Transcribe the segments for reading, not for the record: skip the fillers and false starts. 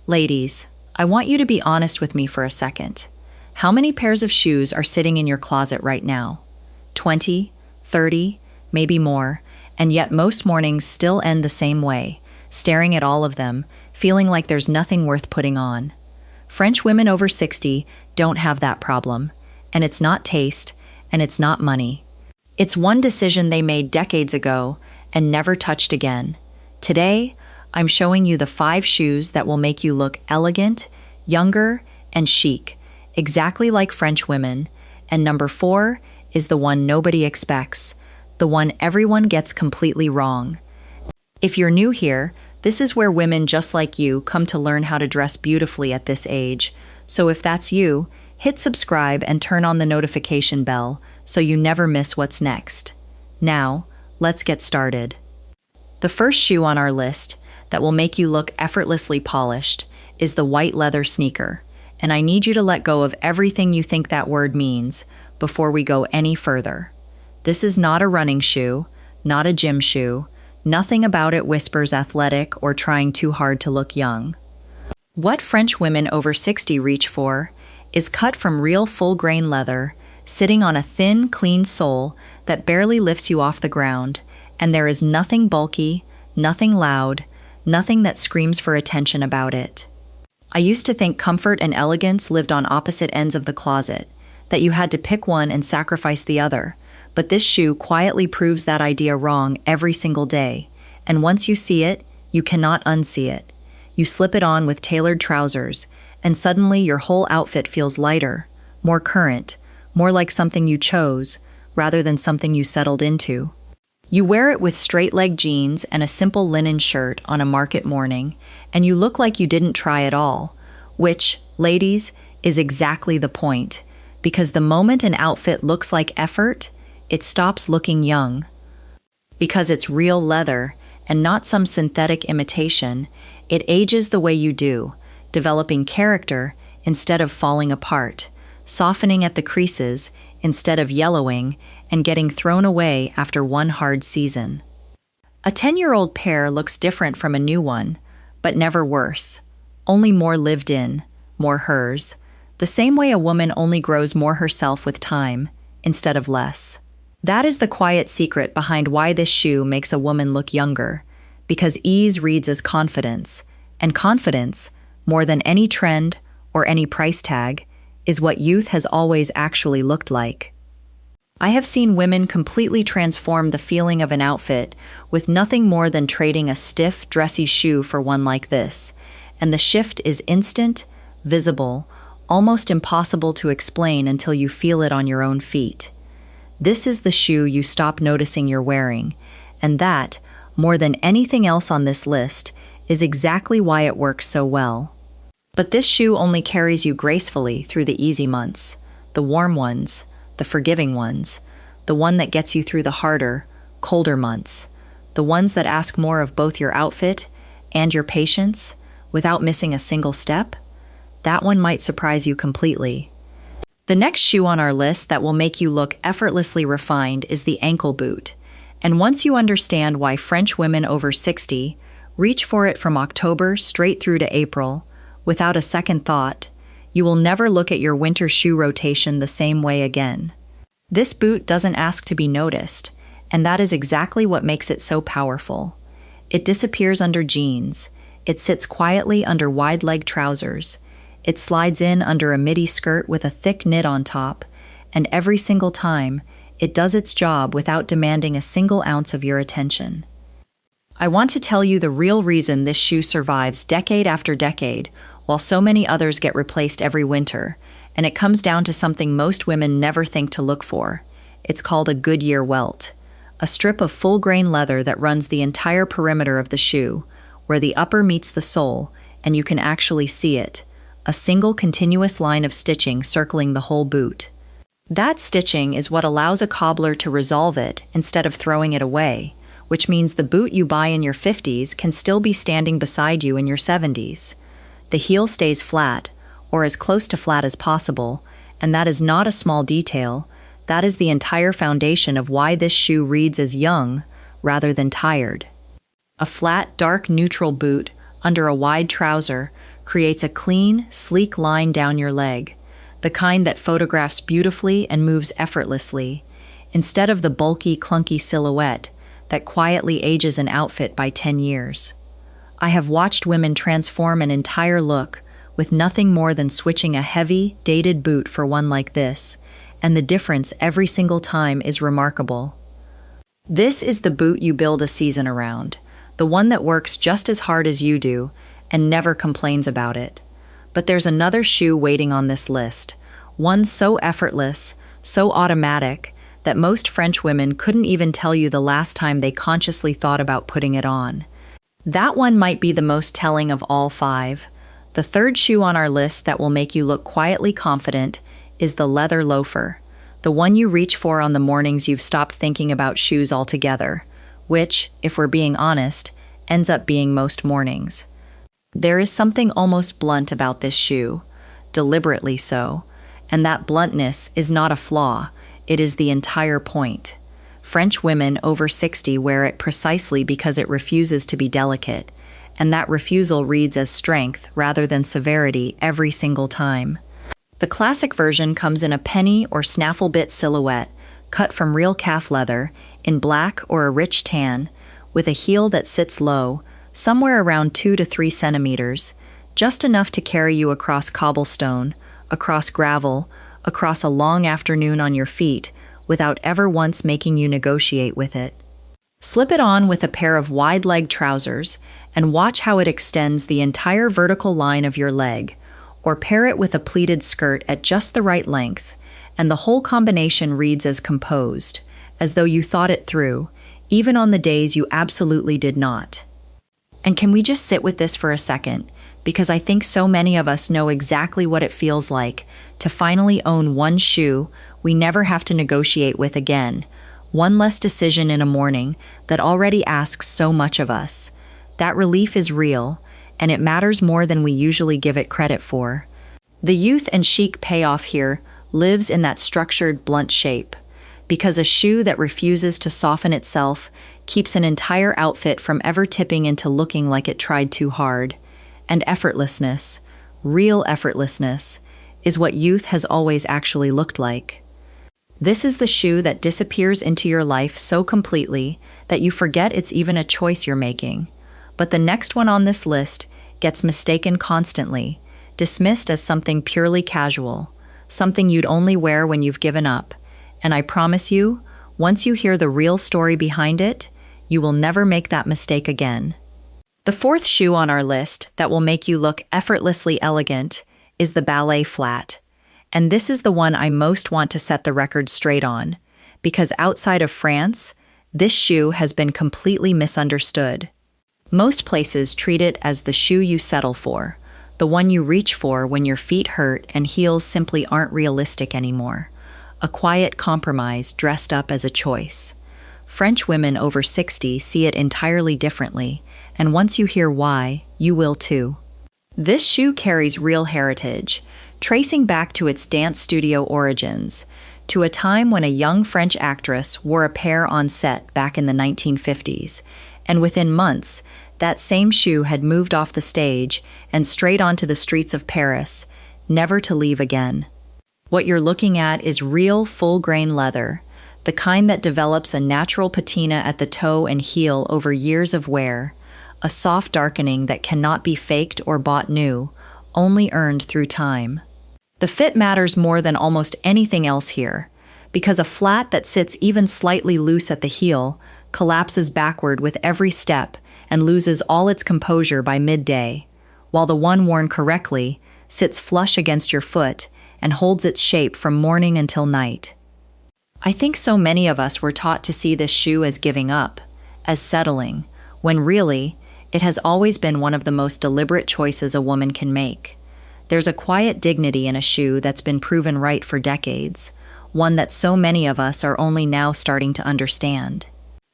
Ladies, I want you to be honest with me for a second. How many pairs of shoes are sitting in your closet right now? 20, 30, maybe more, and yet most mornings still end the same way, staring at all of them, feeling like there's nothing worth putting on. French women over 60 don't have that problem, and it's not taste, and it's not money. It's one decision they made decades ago and never touched again. Today, I'm showing you the 5 shoes that will make you look elegant, younger, and chic, exactly like French women, and number 4 is the one nobody expects, the one everyone gets completely wrong. If you're new here, this is where women just like you come to learn how to dress beautifully at this age, so if that's you, hit subscribe and turn on the notification bell so you never miss what's next. Now, let's get started. The first shoe on our list that will make you look effortlessly polished is the white leather sneaker, and I need you to let go of everything you think that word means before we go any further. This is not a running shoe, not a gym shoe, nothing about it whispers athletic or trying too hard to look young. What French women over 60 reach for is cut from real full-grain leather, sitting on a thin, clean sole that barely lifts you off the ground, and there is nothing bulky, nothing loud, nothing that screams for attention about it. I used to think comfort and elegance lived on opposite ends of the closet, that you had to pick one and sacrifice the other, but this shoe quietly proves that idea wrong every single day, and once you see it, you cannot unsee it. You slip it on with tailored trousers, and suddenly your whole outfit feels lighter, more current, more like something you chose, rather than something you settled into. You wear it with straight-leg jeans and a simple linen shirt on a market morning, and you look like you didn't try at all, which, ladies, is exactly the point, because the moment an outfit looks like effort, it stops looking young. Because it's real leather, and not some synthetic imitation, it ages the way you do, developing character instead of falling apart, softening at the creases instead of yellowing, and getting thrown away after one hard season. A 10-year-old pair looks different from a new one, but never worse. Only more lived in, more hers, the same way a woman only grows more herself with time, instead of less. That is the quiet secret behind why this shoe makes a woman look younger, because ease reads as confidence, and confidence, more than any trend or any price tag, is what youth has always actually looked like. I have seen women completely transform the feeling of an outfit with nothing more than trading a stiff, dressy shoe for one like this, and the shift is instant, visible, almost impossible to explain until you feel it on your own feet. This is the shoe you stop noticing you're wearing, and that, more than anything else on this list, is exactly why it works so well. But this shoe only carries you gracefully through the easy months, the warm ones, the forgiving ones, the one that gets you through the harder, colder months, the ones that ask more of both your outfit and your patience without missing a single step. That one might surprise you completely. The next shoe on our list that will make you look effortlessly refined is the ankle boot. And once you understand why French women over 60 reach for it from October straight through to April, without a second thought, you will never look at your winter shoe rotation the same way again. This boot doesn't ask to be noticed, and that is exactly what makes it so powerful. It disappears under jeans, it sits quietly under wide-leg trousers, it slides in under a midi skirt with a thick knit on top, and every single time, it does its job without demanding a single ounce of your attention. I want to tell you the real reason this shoe survives decade after decade, while so many others get replaced every winter, and it comes down to something most women never think to look for. It's called a Goodyear welt, a strip of full-grain leather that runs the entire perimeter of the shoe, where the upper meets the sole, and you can actually see it, a single continuous line of stitching circling the whole boot. That stitching is what allows a cobbler to resolve it instead of throwing it away, which means the boot you buy in your 50s can still be standing beside you in your 70s. The heel stays flat, or as close to flat as possible, and that is not a small detail. That is the entire foundation of why this shoe reads as young rather than tired. A flat, dark neutral boot under a wide trouser creates a clean, sleek line down your leg, the kind that photographs beautifully and moves effortlessly, instead of the bulky, clunky silhouette that quietly ages an outfit by 10 years. I have watched women transform an entire look with nothing more than switching a heavy, dated boot for one like this, and the difference every single time is remarkable. This is the boot you build a season around, the one that works just as hard as you do and never complains about it. But there's another shoe waiting on this list, one so effortless, so automatic, that most French women couldn't even tell you the last time they consciously thought about putting it on. That one might be the most telling of all 5. The third shoe on our list that will make you look quietly confident is the leather loafer, the one you reach for on the mornings you've stopped thinking about shoes altogether, which, if we're being honest, ends up being most mornings. There is something almost blunt about this shoe, deliberately so, and that bluntness is not a flaw, it is the entire point. French women over 60 wear it precisely because it refuses to be delicate, and that refusal reads as strength rather than severity every single time. The classic version comes in a penny or snaffle bit silhouette, cut from real calf leather, in black or a rich tan, with a heel that sits low, somewhere around 2 to 3 centimeters, just enough to carry you across cobblestone, across gravel, across a long afternoon on your feet, without ever once making you negotiate with it. Slip it on with a pair of wide-leg trousers, and watch how it extends the entire vertical line of your leg, or pair it with a pleated skirt at just the right length, and the whole combination reads as composed, as though you thought it through, even on the days you absolutely did not. And can we just sit with this for a second, because I think so many of us know exactly what it feels like to finally own one shoe we never have to negotiate with again, one less decision in a morning that already asks so much of us. That relief is real, and it matters more than we usually give it credit for. The youth and chic payoff here lives in that structured, blunt shape, because a shoe that refuses to soften itself keeps an entire outfit from ever tipping into looking like it tried too hard. And effortlessness, real effortlessness, is what youth has always actually looked like. This is the shoe that disappears into your life so completely that you forget it's even a choice you're making. But the next one on this list gets mistaken constantly, dismissed as something purely casual, something you'd only wear when you've given up. And I promise you, once you hear the real story behind it, you will never make that mistake again. The fourth shoe on our list that will make you look effortlessly elegant is the ballet flat. And this is the one I most want to set the record straight on, because outside of France, this shoe has been completely misunderstood. Most places treat it as the shoe you settle for, the one you reach for when your feet hurt and heels simply aren't realistic anymore. A quiet compromise dressed up as a choice. French women over 60 see it entirely differently, and once you hear why, you will too. This shoe carries real heritage, tracing back to its dance studio origins, to a time when a young French actress wore a pair on set back in the 1950s, and within months, that same shoe had moved off the stage and straight onto the streets of Paris, never to leave again. What you're looking at is real full-grain leather, the kind that develops a natural patina at the toe and heel over years of wear, a soft darkening that cannot be faked or bought new, only earned through time. The fit matters more than almost anything else here, because a flat that sits even slightly loose at the heel collapses backward with every step and loses all its composure by midday, while the one worn correctly sits flush against your foot and holds its shape from morning until night. I think so many of us were taught to see this shoe as giving up, as settling, when really, it has always been one of the most deliberate choices a woman can make. There's a quiet dignity in a shoe that's been proven right for decades, one that so many of us are only now starting to understand.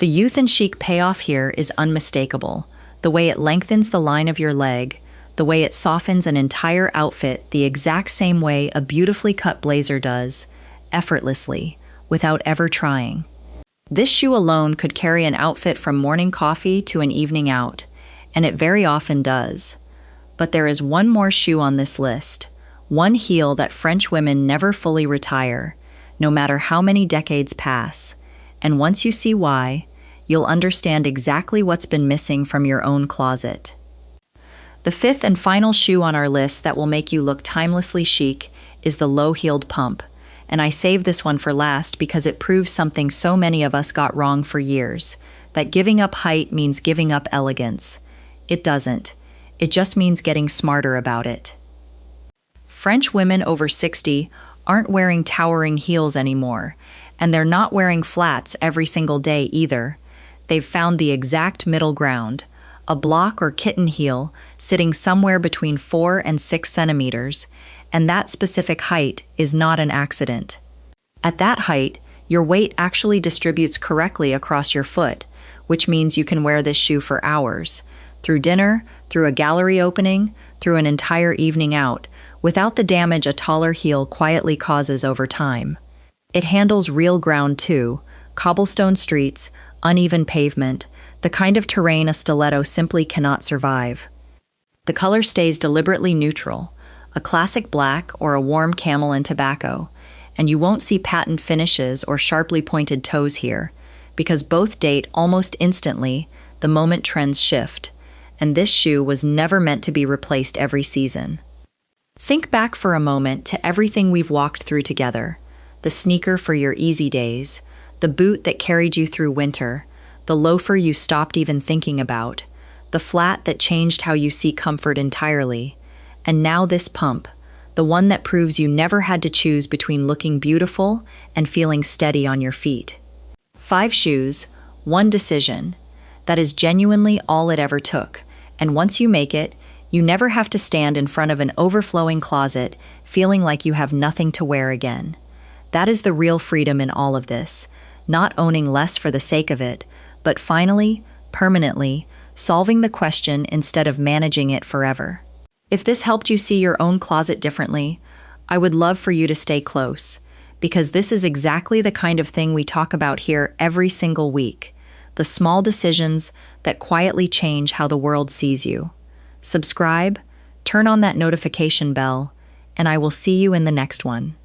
The youth and chic payoff here is unmistakable, the way it lengthens the line of your leg, the way it softens an entire outfit the exact same way a beautifully cut blazer does, effortlessly, without ever trying. This shoe alone could carry an outfit from morning coffee to an evening out, and it very often does. But there is one more shoe on this list, one heel that French women never fully retire, no matter how many decades pass. And once you see why, you'll understand exactly what's been missing from your own closet. The fifth and final shoe on our list that will make you look timelessly chic is the low-heeled pump. And I saved this one for last because it proves something so many of us got wrong for years, that giving up height means giving up elegance. It doesn't. It just means getting smarter about it. French women over 60 aren't wearing towering heels anymore, and they're not wearing flats every single day either. They've found the exact middle ground, a block or kitten heel sitting somewhere between 4 and 6 centimeters, and that specific height is not an accident. At that height, your weight actually distributes correctly across your foot, which means you can wear this shoe for hours, through dinner, through a gallery opening, through an entire evening out, without the damage a taller heel quietly causes over time. It handles real ground too, cobblestone streets, uneven pavement, the kind of terrain a stiletto simply cannot survive. The color stays deliberately neutral, a classic black or a warm camel and tobacco, and you won't see patent finishes or sharply pointed toes here, because both date almost instantly the moment trends shift, and this shoe was never meant to be replaced every season. Think back for a moment to everything we've walked through together: the sneaker for your easy days, the boot that carried you through winter, the loafer you stopped even thinking about, the flat that changed how you see comfort entirely, and now this pump, the one that proves you never had to choose between looking beautiful and feeling steady on your feet. 5 shoes, 1 decision. That is genuinely all it ever took, and once you make it, you never have to stand in front of an overflowing closet feeling like you have nothing to wear again. That is the real freedom in all of this, not owning less for the sake of it, but finally, permanently, solving the question instead of managing it forever. If this helped you see your own closet differently, I would love for you to stay close, because this is exactly the kind of thing we talk about here every single week, the small decisions that quietly change how the world sees you. Subscribe, turn on that notification bell, and I will see you in the next one.